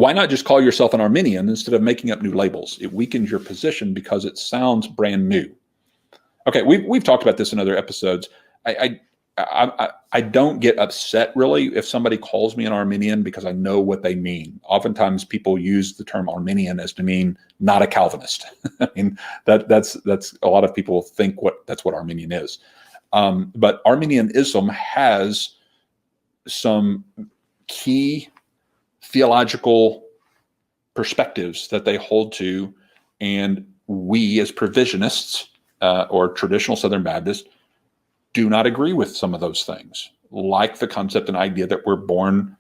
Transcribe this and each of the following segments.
Why not just call yourself an Arminian instead of making up new labels? It weakens your position because it sounds brand new. Okay, we've talked about this in other episodes. I don't get upset really if somebody calls me an Arminian because I know what they mean. Oftentimes people use the term Arminian as to mean not a Calvinist. I mean, that's a lot of people think that's what Arminian is. But Arminianism has some key theological perspectives that they hold to, and we as Provisionists or traditional Southern Baptists do not agree with some of those things, like the concept and idea that we're born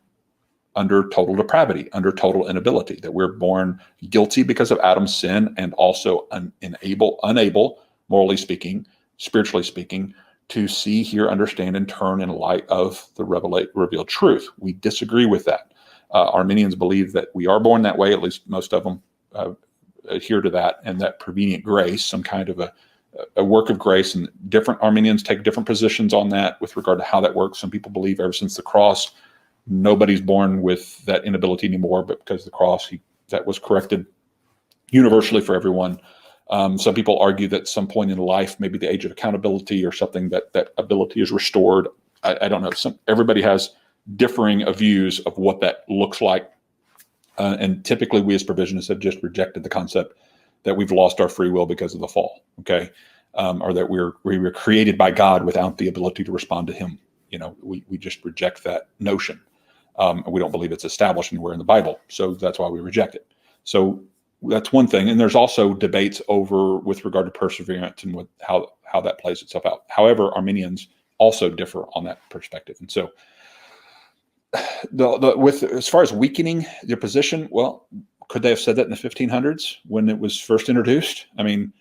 under total depravity, under total inability, that we're born guilty because of Adam's sin and also unable, morally speaking, spiritually speaking, to see, hear, understand, and turn in light of the revealed truth. We disagree with that. Arminians believe that we are born that way, at least most of them adhere to that, and that prevenient grace, some kind of a work of grace, and different Arminians take different positions on that with regard to how that works. Some people believe ever since the cross, nobody's born with that inability anymore, but because of the cross, that was corrected universally for everyone. Some people argue that some point in life, maybe the age of accountability or something, that ability is restored. I don't know. Everybody has differing views of what that looks like. And typically we as Provisionists have just rejected the concept that we've lost our free will because of the fall, okay? Or that we were created by God without the ability to respond to him. You know, we just reject that notion. We don't believe it's established anywhere in the Bible, so that's why we reject it. So that's one thing. And there's also debates with regard to perseverance and how that plays itself out. However, Arminians also differ on that perspective. And so as far as weakening their position, well, could they have said that in the 1500s when it was first introduced? I mean,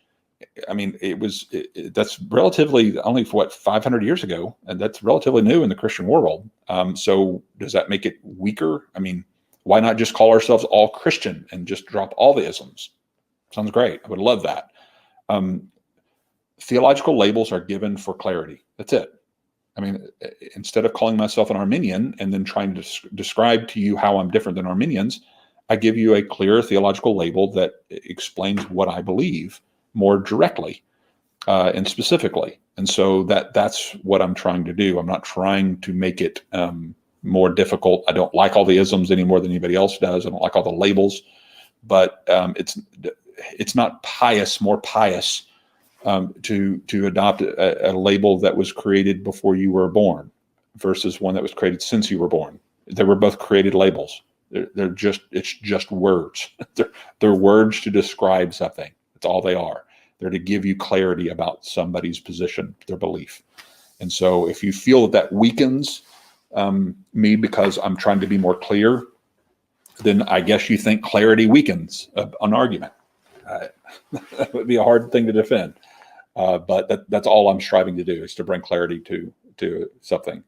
that's relatively only 500 years ago, and that's relatively new in the Christian world. So does that make it weaker? I mean, why not just call ourselves all Christian and just drop all the isms? Sounds great. I would love that. Theological labels are given for clarity. That's it. I mean, instead of calling myself an Arminian and then trying to describe to you how I'm different than Arminians, I give you a clear theological label that explains what I believe more directly and specifically. And so that's what I'm trying to do. I'm not trying to make it more difficult. I don't like all the isms any more than anybody else does. I don't like all the labels, but it's not more pious to adopt a label that was created before you were born versus one that was created since you were born. They were both created labels. It's just words. They're words to describe something. That's all they are. They're to give you clarity about somebody's position, their belief. And so if you feel that weakens me because I'm trying to be more clear, then I guess you think clarity weakens an argument. That would be a hard thing to defend. But that's all I'm striving to do, is to bring clarity to something.